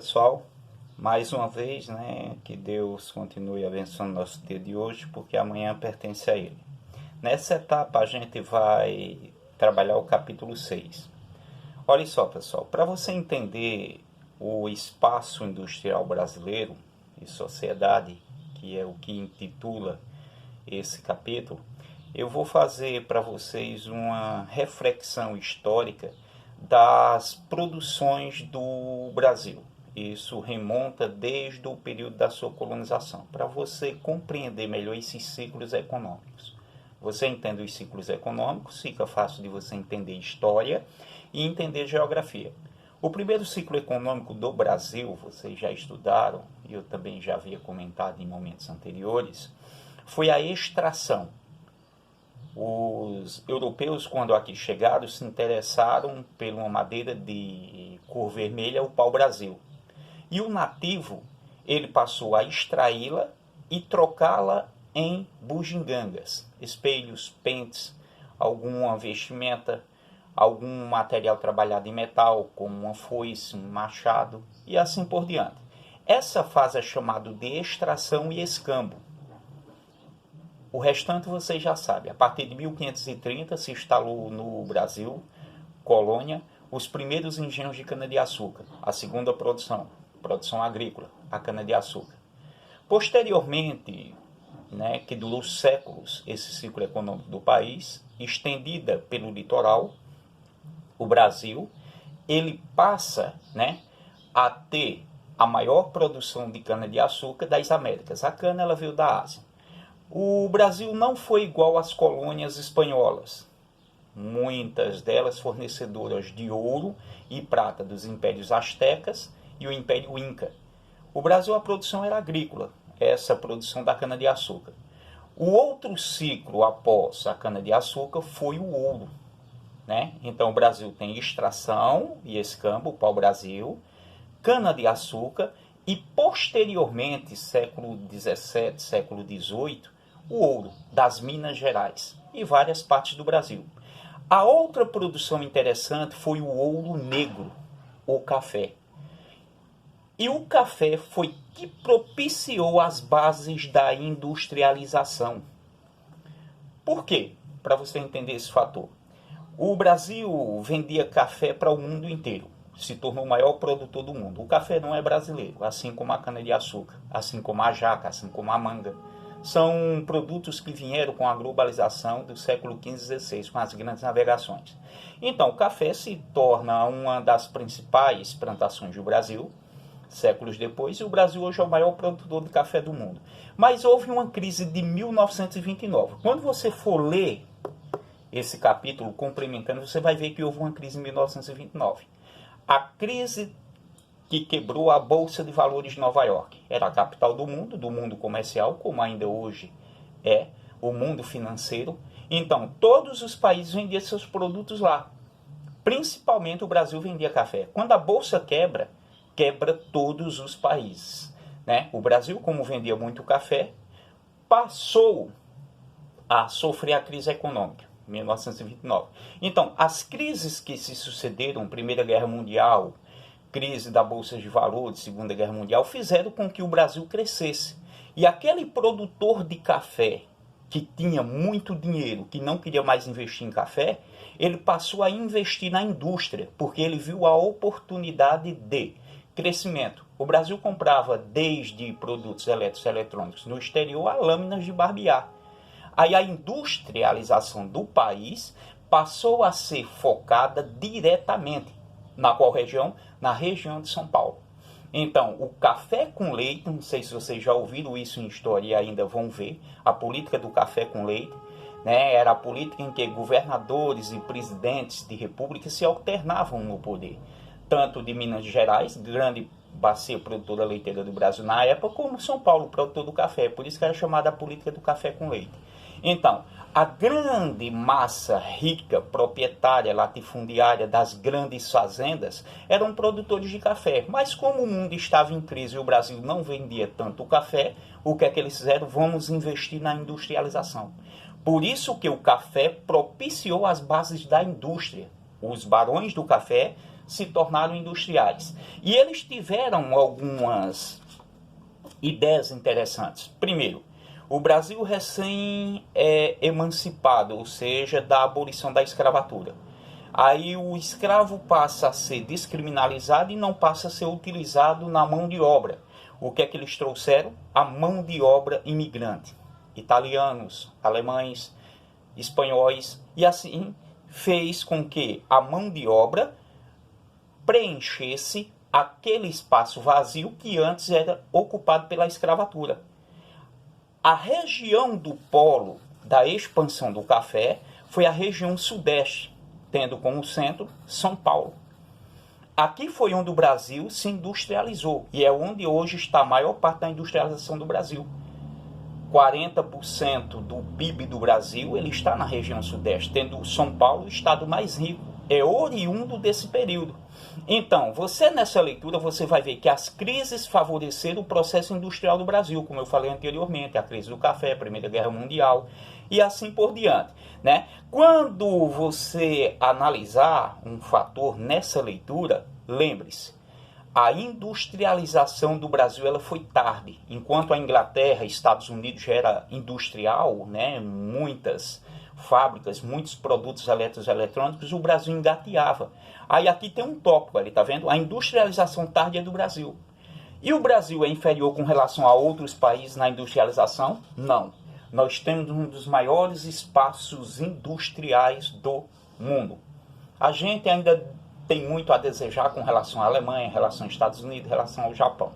pessoal, mais uma vez, né, que Deus continue abençoando nosso dia de hoje, porque amanhã pertence a Ele. Nessa etapa a gente vai trabalhar o capítulo 6. Olha só, pessoal, para você entender o espaço industrial brasileiro e sociedade, que é o que intitula esse capítulo, eu vou fazer para vocês uma reflexão histórica das produções do Brasil. Isso remonta desde o período da sua colonização, para você compreender melhor esses ciclos econômicos. Você entende os ciclos econômicos, fica fácil de você entender história e entender geografia. O primeiro ciclo econômico do Brasil, vocês já estudaram, e eu também já havia comentado em momentos anteriores, foi a extração. Os europeus, quando aqui chegaram, se interessaram por uma madeira de cor vermelha, o pau-brasil. E o nativo, ele passou a extraí-la e trocá-la em bugigangas, espelhos, pentes, alguma vestimenta, algum material trabalhado em metal, como uma foice, um machado e assim por diante. Essa fase é chamada de extração e escambo. O restante vocês já sabem. A partir de 1530 se instalou no Brasil, colônia, os primeiros engenhos de cana-de-açúcar, a segunda produção agrícola, a cana-de-açúcar. Posteriormente, que durou séculos esse ciclo econômico do país, estendida pelo litoral, o Brasil, ele passa a ter a maior produção de cana-de-açúcar das Américas. A cana ela veio da Ásia. O Brasil não foi igual às colônias espanholas, muitas delas fornecedoras de ouro e prata dos impérios astecas e o império inca. O Brasil, a produção era agrícola, essa produção da cana-de-açúcar. O outro ciclo após a cana-de-açúcar foi o ouro. Então o Brasil tem extração e escambo, o pau-brasil, cana-de-açúcar e posteriormente, século XVII, século XVIII, o ouro das Minas Gerais e várias partes do Brasil. A outra produção interessante foi o ouro negro, o café. E o café foi que propiciou as bases da industrialização. Por quê? Para você entender esse fator. O Brasil vendia café para o mundo inteiro. Se tornou o maior produtor do mundo. O café não é brasileiro, assim como a cana-de-açúcar, assim como a jaca, assim como a manga. São produtos que vieram com a globalização do século XV e XVI, com as grandes navegações. Então, o café se torna uma das principais plantações do Brasil, séculos depois, e o Brasil hoje é o maior produtor de café do mundo. Mas houve uma crise de 1929. Quando você for ler esse capítulo complementando, você vai ver que houve uma crise em 1929. A crise que quebrou a Bolsa de Valores de Nova York. Era a capital do mundo comercial, como ainda hoje é o mundo financeiro. Então, todos os países vendiam seus produtos lá. Principalmente o Brasil vendia café. Quando a Bolsa quebra todos os países. O Brasil, como vendia muito café, passou a sofrer a crise econômica. 1929. Então, as crises que se sucederam, Primeira Guerra Mundial, crise da Bolsa de Valores, Segunda Guerra Mundial, fizeram com que o Brasil crescesse. E aquele produtor de café que tinha muito dinheiro, que não queria mais investir em café, ele passou a investir na indústria, porque ele viu a oportunidade de crescimento. O Brasil comprava desde produtos elétricos e eletrônicos no exterior a lâminas de barbear. Aí a industrialização do país passou a ser focada diretamente. Na qual região? Na região de São Paulo. Então, o café com leite, não sei se vocês já ouviram isso em história e ainda vão ver, a política do café com leite, era a política em que governadores e presidentes de república se alternavam no poder. Tanto de Minas Gerais, grande bacia produtora leiteira do Brasil na época, como São Paulo, produtor do café. Por isso que era chamada a política do café com leite. Então, a grande massa rica, proprietária, latifundiária das grandes fazendas eram produtores de café. Mas como o mundo estava em crise e o Brasil não vendia tanto café, o que é que eles fizeram? Vamos investir na industrialização. Por isso que o café propiciou as bases da indústria. Os barões do café se tornaram industriais. E eles tiveram algumas ideias interessantes. Primeiro, o Brasil recém-emancipado, ou seja, da abolição da escravatura. Aí o escravo passa a ser descriminalizado e não passa a ser utilizado na mão de obra. O que é que eles trouxeram? A mão de obra imigrante. Italianos, alemães, espanhóis. E assim fez com que a mão de obra preenchesse aquele espaço vazio que antes era ocupado pela escravatura. A região do polo da expansão do café foi a região sudeste, tendo como centro São Paulo. Aqui foi onde o Brasil se industrializou e é onde hoje está a maior parte da industrialização do Brasil. 40% do PIB do Brasil ele está na região sudeste, tendo São Paulo o estado mais rico. É oriundo desse período. Então, você nessa leitura, você vai ver que as crises favoreceram o processo industrial do Brasil, como eu falei anteriormente, a crise do café, a Primeira Guerra Mundial e assim por diante, né? Quando você analisar um fator nessa leitura, lembre-se, a industrialização do Brasil ela foi tarde. Enquanto a Inglaterra e Estados Unidos já era industrial, né? Muitas fábricas, muitos produtos eletrônicos, o Brasil engateava. Aí aqui tem um tópico ali, tá vendo? A industrialização tardia do Brasil. E o Brasil é inferior com relação a outros países na industrialização? Não. Nós temos um dos maiores espaços industriais do mundo. A gente ainda tem muito a desejar com relação à Alemanha, em relação aos Estados Unidos, em relação ao Japão.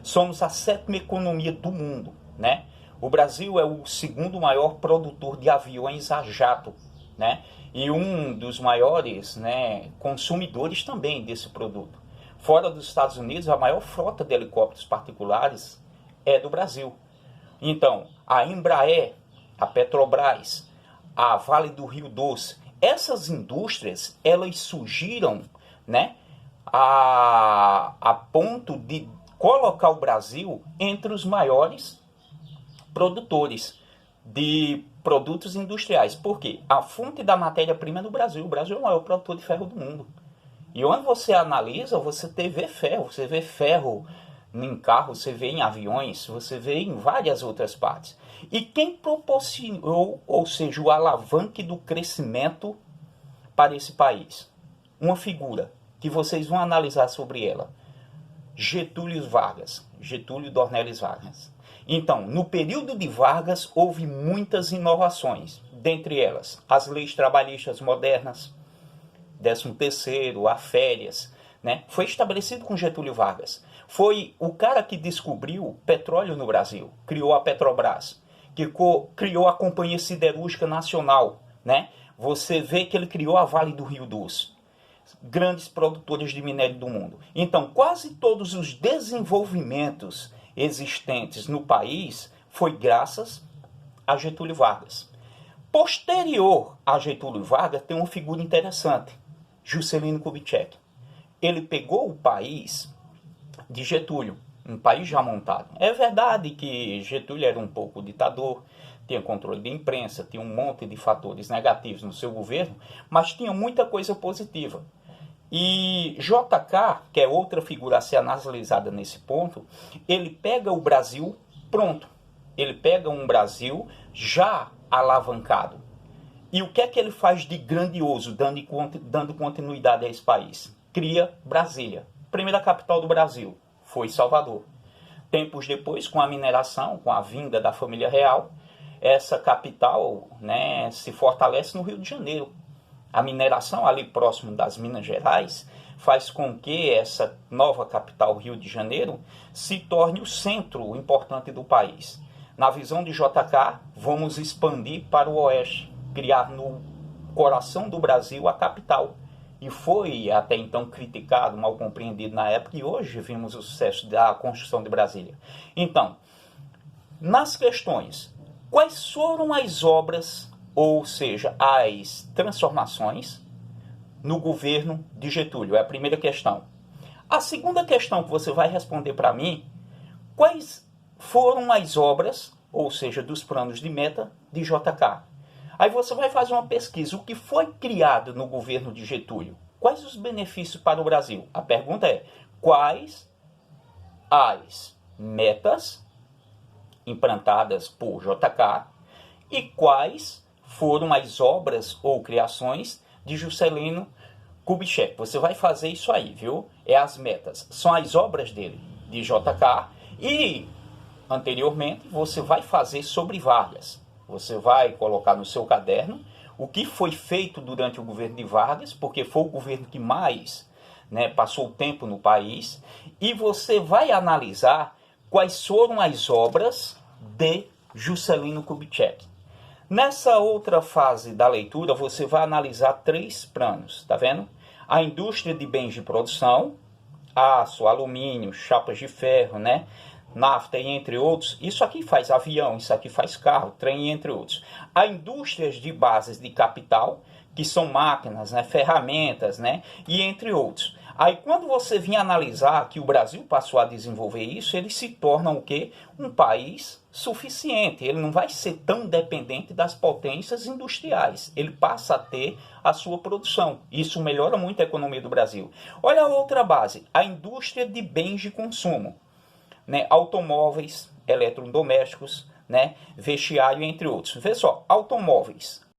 Somos a 7ª economia do mundo, né? O Brasil é o 2º maior produtor de aviões a jato, né? E um dos maiores, né, consumidores também desse produto. Fora dos Estados Unidos, a maior frota de helicópteros particulares é do Brasil. Então, a Embraer, a Petrobras, a Vale do Rio Doce, essas indústrias, elas surgiram, né, a ponto de colocar o Brasil entre os maiores produtores de produtos industriais. Por quê? A fonte da matéria-prima é do Brasil. O Brasil é o maior produtor de ferro do mundo. E onde você analisa, você vê ferro. Você vê ferro em carros, você vê em aviões, você vê em várias outras partes. E quem proporcionou, ou seja, o alavanque do crescimento para esse país? Uma figura que vocês vão analisar sobre ela. Getúlio Vargas. Getúlio Dornelles Vargas. Então, no período de Vargas, houve muitas inovações. Dentre elas, as leis trabalhistas modernas, 13º, a férias, né? Foi estabelecido com Getúlio Vargas. Foi o cara que descobriu petróleo no Brasil, criou a Petrobras, que criou a Companhia Siderúrgica Nacional, né? Você vê que ele criou a Vale do Rio Doce, grandes produtores de minério do mundo. Então, quase todos os desenvolvimentos existentes no país foi graças a Getúlio Vargas. Posterior a Getúlio Vargas tem uma figura interessante, Juscelino Kubitschek. Ele pegou o país de Getúlio, um país já montado. É verdade que Getúlio era um pouco ditador, tinha controle de imprensa, tinha um monte de fatores negativos no seu governo, mas tinha muita coisa positiva. E JK, que é outra figura a ser analisada nesse ponto, ele pega o Brasil pronto. Ele pega um Brasil já alavancado. E o que é que ele faz de grandioso, dando continuidade a esse país? Cria Brasília. Primeira capital do Brasil foi Salvador. Tempos depois, com a mineração, com a vinda da família real, essa capital, né, se fortalece no Rio de Janeiro. A mineração ali próximo das Minas Gerais faz com que essa nova capital, Rio de Janeiro, se torne o centro importante do país. Na visão de JK, vamos expandir para o oeste, criar no coração do Brasil a capital. E foi até então criticado, mal compreendido na época, e hoje vimos o sucesso da construção de Brasília. Então, nas questões, quais foram as obras, ou seja, as transformações no governo de Getúlio? É a primeira questão. A segunda questão que você vai responder para mim, quais foram as obras, ou seja, dos planos de meta de JK? Aí você vai fazer uma pesquisa. O que foi criado no governo de Getúlio? Quais os benefícios para o Brasil? A pergunta é, quais as metas implantadas por JK e quais foram as obras ou criações de Juscelino Kubitschek? Você vai fazer isso aí, viu? É as metas, são as obras dele, de JK, e anteriormente você vai fazer sobre Vargas. Você vai colocar no seu caderno o que foi feito durante o governo de Vargas, porque foi o governo que mais, né, passou tempo no país, e você vai analisar quais foram as obras de Juscelino Kubitschek. Nessa outra fase da leitura, você vai analisar 3 planos, tá vendo? A indústria de bens de produção, aço, alumínio, chapas de ferro, né? Nafta e entre outros. Isso aqui faz avião, isso aqui faz carro, trem, entre outros. A indústrias de bases de capital, que são máquinas, né, ferramentas, né, e entre outros. Aí quando você vir analisar que o Brasil passou a desenvolver isso, ele se torna o quê? Um país suficiente. Ele não vai ser tão dependente das potências industriais. Ele passa a ter a sua produção. Isso melhora muito a economia do Brasil. Olha a outra base, a indústria de bens de consumo, né? Automóveis, eletrodomésticos, né? Vestiário, entre outros. Vê só, automóveis.